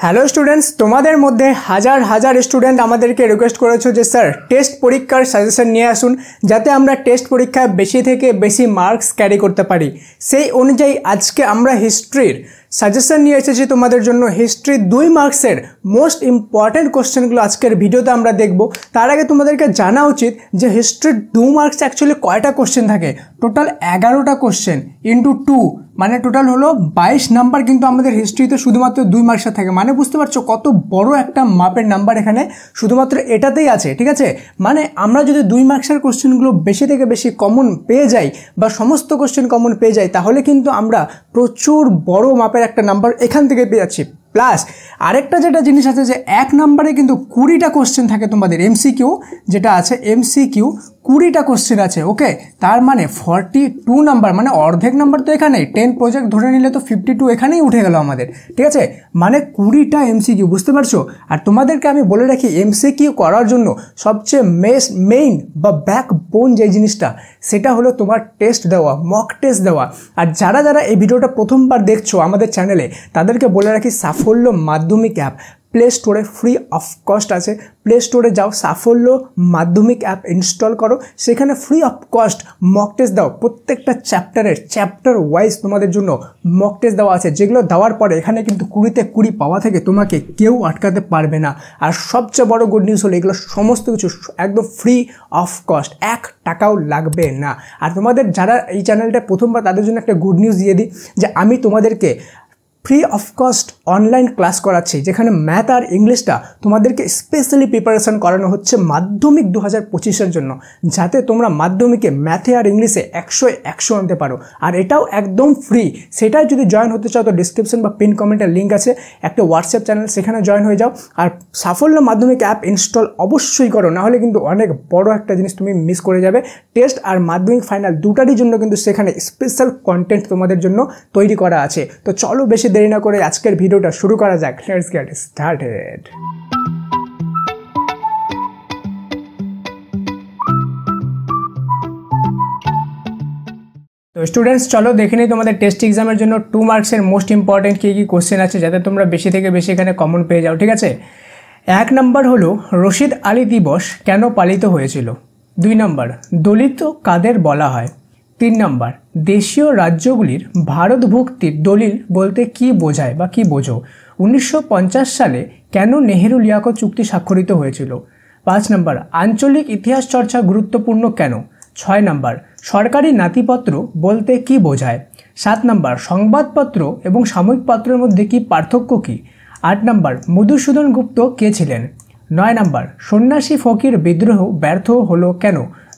Hello students, তোমাদের মধ্যে হাজার হাজার স্টুডেন্ট আমাদেরকে রিকোয়েস্ট করেছো যে স্যার টেস্ট পরীক্ষার সাজেশন নিয়ে আসুন, যাতে আমরা টেস্ট পরীক্ষায় বেশি থেকে বেশি মার্কস ক্যারি করতে পারি। সেই অনুযায়ী আজকে আমরা হিস্ট্রির সাজেশন নিয়ে এসেছি তোমাদের জন্য। হিস্ট্রি 2 মার্কসের মোস্ট ইম্পর্ট্যান্ট কোশ্চেনগুলো আজকের ভিডিওতে আমরা দেখব। তার আগে তোমাদেরকে জানা উচিত যে হিস্ট্রির 2 মার্কস অ্যাকচুয়ালি কয়টা কোশ্চেন থাকে। টোটাল 11টা কোশ্চেন ইন্টু 2 মানে টোটাল হলো 22 নাম্বার, কিন্তু আমাদের হিস্ট্রিতে শুধুমাত্র 2 মার্কসে থাকে। মানে বুঝতে পারছো কত বড় একটা মাপের নাম্বার এখানে শুধুমাত্র এটাতেই আছে, ঠিক আছে। মানে আমরা যদি 2 মার্কসের কোশ্চেনগুলো বেশি থেকে বেশি কমন পেয়ে যাই বা সমস্ত কোশ্চেন কমন পেয়ে যাই, তাহলে কিন্তু আমরা প্রচুর বড় মাপের একটা নাম্বার এখান থেকে পেয়ে যাচ্ছি। প্লাস আরেকটা যেটা জিনিস আছে যে 1 নম্বরে কিন্তু 20টা কোশ্চেন থাকে তোমাদের। এমসিকিউ যেটা আছে, এমসিকিউ 20টা কোশ্চেন আছে, ওকে। তার মানে 42 নাম্বার, মানে অর্ধেক নাম্বার তো এখানেই। 10 প্রজেক্ট ধরে নিলে তো 52 এখানেই উঠে গেল আমাদের, ঠিক আছে। মানে 20টা এমসিকিউ, বুঝতে পারছো। আর তোমাদেরকে আমি বলে রাখি, এমসিকিউ করার জন্য সবচেয়ে মেইন বা ব্যাকবোন যে জিনিসটা, সেটা হলো তোমার টেস্ট দেওয়া, মক টেস্ট দেওয়া। আর যারা যারা এই ভিডিওটা প্রথমবার দেখছো আমাদের চ্যানেলে, তাদেরকে বলে রাখি সাফল্য মাধ্যমিক অ্যাপ প্লে স্টোরে ফ্রি অফ কস্ট আছে। প্লে স্টোরে যাও, সাফল্য মাধ্যমিক অ্যাপ ইনস্টল করো, সেখানে free of cost mock test দাও। প্রত্যেকটা চ্যাপ্টার ওয়াইজ তোমাদের জন্য মক টেস্ট দেওয়া আছে, যেগুলো দেওয়ার পরে এখানে কিন্তু 20তে 20 পাওয়া থেকে তোমাকে কেউ আটকাতে পারবে না। আর সবচেয়ে বড় গুড নিউজ হলো, এগুলো সমস্ত কিছু একদম ফ্রি অফ কস্ট, 1 টাকাও লাগবে না। আর তোমাদের যারা এই চ্যানেলটা প্রথমবার, তাদের জন্য একটা গুড নিউজ দিয়ে দিই যে আমি তোমাদেরকে free of cost online class করাচ্ছি, যেখানে ম্যাথ আর ইংলিশটা তোমাদেরকে স্পেশালি প্রিপারেশন করানো হচ্ছে মাধ্যমিক 2025-এর জন্য, যাতে তোমরা মাধ্যমিকে ম্যাথে আর ইংলিশে 100 আনতে পারো। আর এটাও একদম ফ্রি। সেটাই যদি জয়েন হতে চাও তো ডিসক্রিপশন বা পিন কমেন্টের লিঙ্ক আছে, একটা হোয়াটসঅ্যাপ চ্যানেল, সেখানে জয়েন হয়ে যাও। আর সাফল্য মাধ্যমিক অ্যাপ ইনস্টল অবশ্যই করো, নাহলে কিন্তু অনেক বড় একটা জিনিস তুমি মিস করে যাবে। টেস্ট আর মাধ্যমিক ফাইনাল দুটারই জন্য কিন্তু সেখানে স্পেশাল কন্টেন্ট তোমাদের জন্য তৈরি করা আছে। তো চলো বেশি দেরি না করে আজকের ভিডিওটা শুরু করা যাক। Let's get started. তো স্টুডেন্টস, চলো দেখে নিই তোমাদের টেস্ট এক্সামের জন্য 2 মার্কসের মোস্ট ইম্পর্টেন্ট কী কী কোশ্চেন আছে, যাতে তোমরা বেশি থেকে বেশি এখানে কমন পেয়ে যাও, ঠিক আছে। 1 নম্বর হলো রশিদ আলী দিবস কেন পালিত হয়েছিল। 2 নম্বর দলিত কাদের বলা হয়। 3 নম্বর দেশীয় রাজ্যগুলির ভারতভুক্তির দলিল বলতে কি বোঝায় বা কি বোঝো। 1950 সালে কেন নেহেরু লিয়াকত চুক্তি স্বাক্ষরিত হয়েছিল। 5 নম্বর আঞ্চলিক ইতিহাস চর্চা গুরুত্বপূর্ণ কেন। 6 নম্বর সরকারি নাতিপত্র বলতে কি বোঝায়। 7 নম্বর সংবাদপত্র এবং সাময়িক পত্রের মধ্যে কি পার্থক্য কী। 8 নম্বর মধুসূদন গুপ্ত কে ছিলেন। 9 নম্বর সন্ন্যাসী ফকির বিদ্রোহ ব্যর্থ হলো কেন।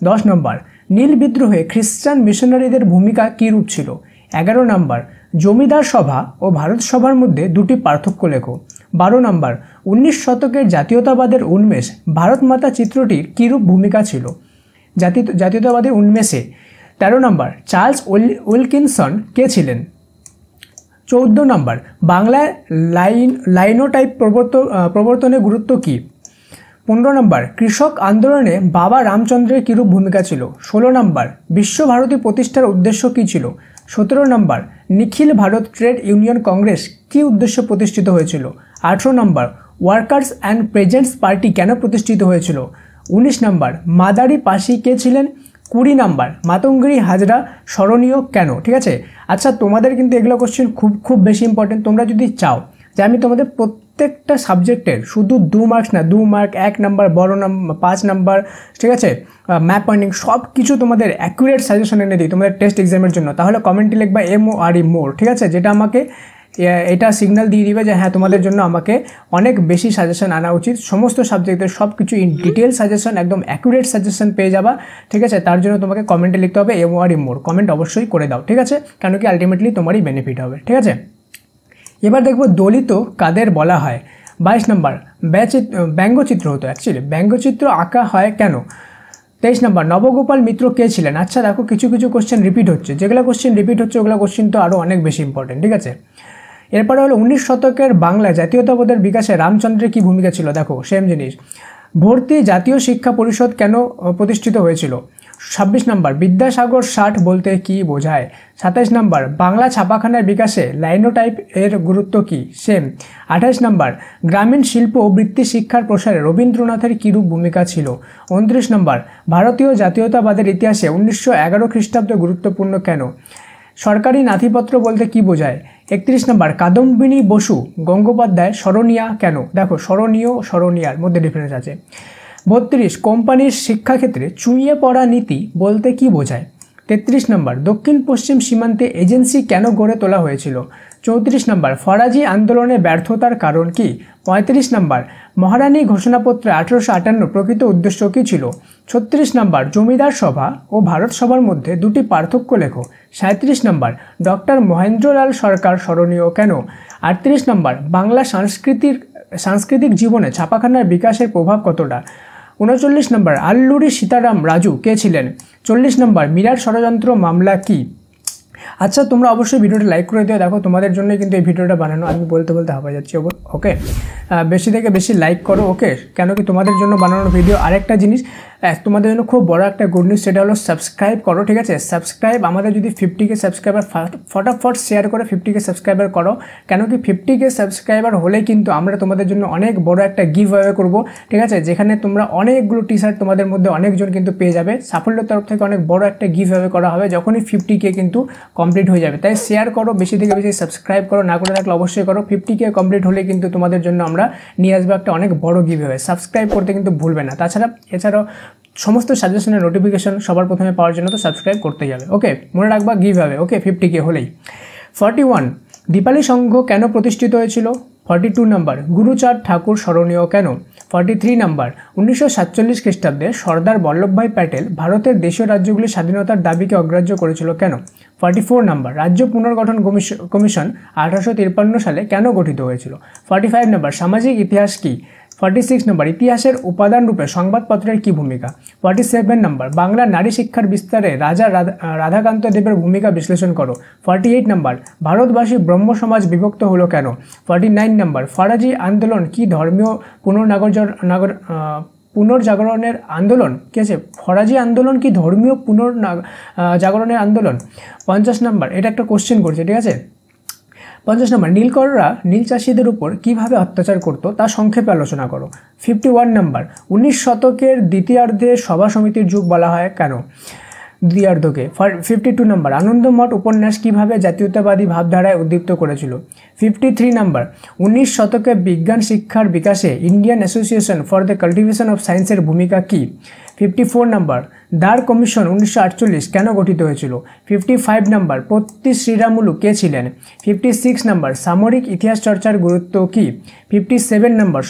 10 নম্বর নীল বিদ্রোহে খ্রিস্টান মিশনারিদের ভূমিকা কী রূপ ছিল। 11 নম্বর জমিদার সভা ও ভারত সভার মধ্যে 2টি পার্থক্য লেখো। 12 নম্বর 19 শতকের জাতীয়তাবাদের উন্মেষ ভারত মাতা চিত্রটির কীরূপ ভূমিকা ছিল। জাতীয়তাবাদের উন্মেষে। 13 নম্বর চার্লস উইলকিনসন কে ছিলেন। 14 নম্বর বাংলায় লাইনোটাইপ প্রবর্তনের গুরুত্ব কী। 15 নম্বর কৃষক আন্দোলনে বাবা রামচন্দ্রের কীরূপ ভূমিকা ছিল। 16 নম্বর বিশ্বভারতী প্রতিষ্ঠার উদ্দেশ্য কী ছিল। 17 নম্বর নিখিল ভারত ট্রেড ইউনিয়ন কংগ্রেস কী উদ্দেশ্যে প্রতিষ্ঠিত হয়েছিল। 18 নম্বর ওয়ার্কার্স অ্যান্ড পেজেন্টস পার্টি কেন প্রতিষ্ঠিত হয়েছিল। 19 নম্বর মাদারি পাশি কে ছিলেন। 20 নম্বর মাতঙ্গিনী হাজরা স্মরণীয় কেন, ঠিক আছে। আচ্ছা, তোমাদের কিন্তু এগুলো কোশ্চেন খুব বেশি ইম্পর্টেন্ট। তোমরা যদি চাও যে আমি তোমাদের প্রত্যেকটা সাবজেক্টের শুধু 2 মার্কস না, 2 মার্ক, 1 নাম্বার, বড় নাম্বার, 5 নাম্বার, ঠিক আছে, ম্যাপ পয়েন্টিং সব কিছু তোমাদের অ্যাকুরেট সাজেশন এনে দিই তোমাদের টেস্ট এক্সামের জন্য, তাহলে কমেন্টে লিখবা MORE মোর, ঠিক আছে। যেটা আমাকে এটা সিগন্যাল দিয়ে দিবে যে হ্যাঁ, তোমাদের জন্য আমাকে অনেক বেশি সাজেশন আনা উচিত। সমস্ত সাবজেক্টের সব কিছু ইন ডিটেল সাজেশন, একদম অ্যাকুরেট সাজেশন পেয়ে যাবা, ঠিক আছে। তার জন্য তোমাকে কমেন্টে লিখতে হবে MORE মোর। কমেন্ট অবশ্যই করে দাও, ঠিক আছে, কেন কি আলটিমেটলি তোমারই বেনিফিট হবে, ঠিক আছে। এবার দেখবো দলিত কাদের বলা হয়। 22 নম্বর ব্যঙ্গচিত্র হতো, অ্যাকচুয়ালি ব্যঙ্গচিত্র আঁকা হয় কেন। 23 নম্বর নবগোপাল মিত্র কে ছিলেন। আচ্ছা দেখো, কিছু কোশ্চেন রিপিট হচ্ছে, যেগুলো কোশ্চেন রিপিট হচ্ছে ওগুলো কোশ্চেন তো আরও অনেক বেশি ইম্পর্টেন্ট, ঠিক আছে। এরপরে হলো 19 শতকের বাংলায় জাতীয়তাবাদের বিকাশে রামচন্দ্রের কী ভূমিকা ছিল। দেখো সেম জিনিস। ভর্তি জাতীয় শিক্ষা পরিষদ কেন প্রতিষ্ঠিত হয়েছিল। 26 নম্বর বিদ্যাসাগর 60 বলতে কি বোঝায়? 27 নম্বর বাংলা ছাপাখানার বিকাশে লাইনোটাইপ এর গুরুত্ব কি? সেম। 28 নম্বর গ্রামীণ শিল্প ও বৃত্তি শিক্ষার প্রসারে রবীন্দ্রনাথের কিরূপ ভূমিকা ছিল? 29 নম্বর ভারতীয় জাতীয়তাবাদের ইতিহাসে 1911 খ্রিস্টাব্দ গুরুত্বপূর্ণ কেন? সরকারি নথিপত্র বলতে কি বোঝায়? 31 নম্বর কাদম্বিনী বসু গঙ্গোপাধ্যায় স্মরণীয়া কেন? দেখো স্মরণীয় স্মরণীয়ার মধ্যে ডিফারেন্স আছে। 32 কোম্পানির শিক্ষাক্ষেত্রে চুইয়ে পড়া নীতি বলতে কি বোঝায়? 33 নম্বর দক্ষিণ পশ্চিম সীমান্তে এজেন্সি কেন গড়ে তোলা হয়েছিল? 34 নম্বর ফরাজি আন্দোলনে ব্যর্থতার কারণ কি? 35 নম্বর মহারানী ঘোষণাপত্রে 1858 প্রকৃত উদ্দেশ্য কী ছিল? 36 নম্বর জমিদার সভা ও ভারত সভার মধ্যে দুটি পার্থক্য লেখো। 37 নম্বর ডক্টর মহেন্দ্রলাল সরকার স্মরণীয় কেন? 38 নম্বর বাংলা সাংস্কৃতিক জীবনে ছাপাখানার বিকাশের প্রভাব কতটা? 39 নম্বর আল্লুরি সীতারাম রাজু কে ছিলেন? 40 নম্বর মিরাট ষড়যন্ত্র মামলা কি? আচ্ছা তোমরা অবশ্যই ভিডিওটা লাইক করে দিও। দেখো তোমাদের জন্য কিন্তু এই ভিডিওটা বানানো, আমি বলতে বলতে হাঁপাই যাচ্ছি। ওকে, বেশি থেকে বেশি লাইক করো। ওকে, কেন কি তোমাদের জন্য বানানো ভিডিও। আরেকটা জিনিস তোমাদের জন্য খুব বড় একটা গুড নিউজ, সেটা হলো সাবস্ক্রাইব করো, ঠিক আছে? সাবস্ক্রাইব আমাদের যদি 50K সাবস্ক্রাইবার ফটাফট শেয়ার করে 50K সাবস্ক্রাইবার করো। কেন কি 50K সাবস্ক্রাইবার হলে কিন্তু আমরা তোমাদের জন্য অনেক বড় একটা গিভ অ্যাওয়ে করবো, ঠিক আছে? যেখানে তোমরা অনেকগুলো টি শার্ট তোমাদের মধ্যে অনেকজন কিন্তু পেয়ে যাবে। সাফল্যের তরফ থেকে অনেক বড় একটা গিভ অ্যাওয়ে করা হবে যখনই 50K কিন্তু কমপ্লিট হয়ে যাবে। তাই শেয়ার করো, বেশি থেকে বেশি সাবস্ক্রাইব করো, না করে থাকলে অবশ্যই করো। 50K কমপ্লিট হলে কিন্তু তোমাদের জন্য আমরা নিয়ে আসবো একটা অনেক বড় গিভ অ্যাওয়ে। সাবস্ক্রাইব করতে কিন্তু ভুলবে না। এছাড়াও সমস্ত সাজেশনের নোটিফিকেশন সবার প্রথমে পাওয়ার জন্য তো সাবস্ক্রাইব করতেই হবে। ওকে, মনে রাখবা গিভ অ্যাওয়ে। ওকে, 50K হলেই। 41 দীপালি সংঘ কেন প্রতিষ্ঠিত হয়েছিল? 42 নম্বর গুরুচাঁদ ঠাকুর স্মরণীয় কেন? 43 নম্বর 1947 খ্রিস্টাব্দে সর্দার বল্লভভাই প্যাটেল ভারতের দেশীয় রাজ্যগুলির স্বাধীনতার দাবিকে অগ্রাহ্য করেছিল কেন? 44 নম্বর রাজ্য পুনর্গঠন কমিশন 1853 সালে কেন গঠিত হয়েছিল? 45 নম্বর সামাজিক ইতিহাস কি? 46 নম্বর ইতিহাসের উপাদান রূপে সংবাদপত্রের কি ভূমিকা? 47 নম্বর বাংলা নারী শিক্ষার বিস্তারে রাজা রাধাকান্ত দেবের ভূমিকা বিশ্লেষণ করো। 48 নম্বর ভারতবাসী ব্রহ্ম সমাজ বিভক্ত হলো কেন? 49 নম্বর ফরাজি আন্দোলন কি ধর্মীয় পুনর্জাগরণের আন্দোলন? কি আছে? ফরাজি আন্দোলন কি ধর্মীয় জাগরণের আন্দোলন? 50 নম্বর এটা একটা কোশ্চেন করছে, ঠিক আছে? 50 নম্বর নীলকররা নীল চাষিদের উপর কীভাবে অত্যাচার করত তা সংক্ষেপে আলোচনা করো। 51 নম্বর 19 শতকের দ্বিতীয়ার্ধে সভা সমিতির যুগ বলা হয় কেন? দ্বিতীয়ার্ধকে। 52 নম্বর আনন্দমঠ উপন্যাস কিভাবে জাতীয়তাবাদী ভাবধারায় উদ্দীপ্ত করেছিল? 53 নম্বর 19 শতকে বিজ্ঞান শিক্ষার বিকাশে Indian association for the cultivation of সায়েন্সের ভূমিকা কী? 54 নম্বর দার কমিশন 1948 কেন গঠিত হয়েছিল? 55 নম্বর পত্তি শ্রীরামুলু কে ছিলেন? 56 নম্বর সামরিক ইতিহাস চর্চার গুরুত্ব কী? 57 নম্বর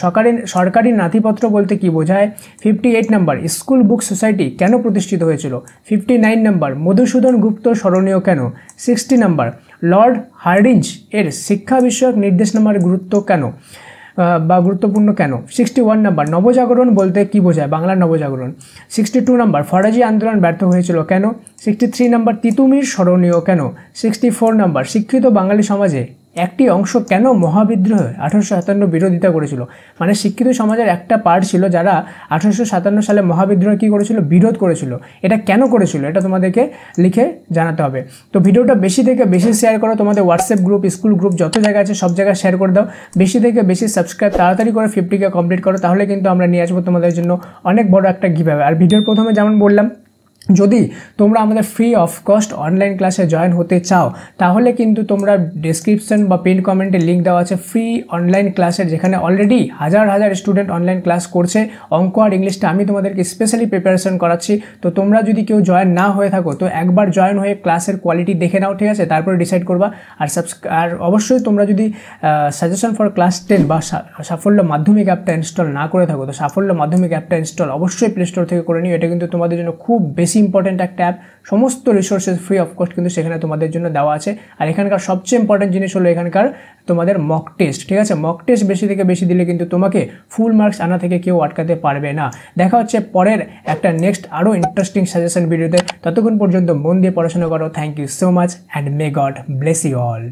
সরকারি নথিপত্র বলতে কি বোঝায়? 58 নম্বর স্কুল বুক সোসাইটি কেন প্রতিষ্ঠিত হয়েছিল? 59 নম্বর মধুসূদন গুপ্ত স্মরণীয় কেন? 60 নম্বর লর্ড হার্ডিঞ্জ এর শিক্ষা বিষয়ক নির্দেশনামার গুরুত্ব কেন বা গুরুত্বপূর্ণ কেন? 61 নম্বর নবজাগরণ বলতে কি বোঝায়? বাংলার নবজাগরণ। 62 নম্বর ফরাজি আন্দোলন ব্যর্থ হয়েছিল কেন? 63 নম্বর তিতুমির স্মরণীয় কেন? 64 নম্বর শিক্ষিত বাঙালি সমাজে একটি অংশ কেন মহাবিদ্রোহে 1857 বিরোধিতা করেছিল? মানে শিক্ষিত সমাজের একটা পার্ট ছিল যারা 1857 সালে মহাবিদ্রোহে কী করেছিল? বিরোধ করেছিল। এটা কেন করেছিল এটা তোমাদেরকে লিখে জানাতে হবে। তো ভিডিওটা বেশি থেকে বেশি শেয়ার করো, তোমাদের হোয়াটসঅ্যাপ গ্রুপ, স্কুল গ্রুপ যত জায়গা আছে সব জায়গায় শেয়ার করে দাও। বেশি থেকে বেশি সাবস্ক্রাইব তাড়াতাড়ি করে 50K কমপ্লিট করো, তাহলে কিন্তু আমরা নিয়ে আসবো তোমাদের জন্য অনেক বড় একটা গিভঅ্যাওয়ে। আর ভিডিওর প্রথমে যেমন বললাম, যদি তোমরা আমাদের ফ্রি অফ কস্ট অনলাইন ক্লাসে জয়েন হতে চাও তাহলে কিন্তু তোমরা ডেসক্রিপশন বা পিন কমেন্টে লিঙ্ক দেওয়া আছে ফ্রি অনলাইন ক্লাসের, যেখানে অলরেডি হাজার হাজার স্টুডেন্ট অনলাইন ক্লাস করছে। অঙ্ক আর ইংলিশটা আমি তোমাদেরকে স্পেশালি প্রিপারেশন করাচ্ছি। তো তোমরা যদি কেউ জয়েন না হয়ে থাকো তো একবার জয়েন হয়ে ক্লাসের কোয়ালিটি দেখে নাও, ঠিক আছে? তারপরে ডিসাইড করবা। আর অবশ্যই তোমরা যদি সাজেশন ফর ক্লাস 10 বা সাফল্য মাধ্যমিক অ্যাপটা ইনস্টল না করে থাকো তো সাফল্য মাধ্যমিক অ্যাপটা ইনস্টল অবশ্যই প্লে স্টোর থেকে করে নিও। এটা কিন্তু তোমাদের জন্য খুব বেশি ইম্পর্টেন্ট একটা অ্যাপ। সমস্ত রিসোর্সেস ফ্রি অফ কস্ট কিন্তু সেখানে তোমাদের জন্য দেওয়া আছে। আর এখানকার সবচেয়ে ইম্পর্টেন্ট জিনিস হলো এখানকার তোমাদের মক টেস্ট, ঠিক আছে? মক টেস্ট বেশি থেকে বেশি দিলে কিন্তু তোমাকে ফুল মার্কস আনা থেকে কেউ আটকাতে পারবে না। দেখা হচ্ছে পরের একটা নেক্সট আরও ইন্টারেস্টিং সাজেশন ভিডিওতে। ততক্ষণ পর্যন্ত মন দিয়ে পড়াশোনা করো। Thank you so much and may God bless you all.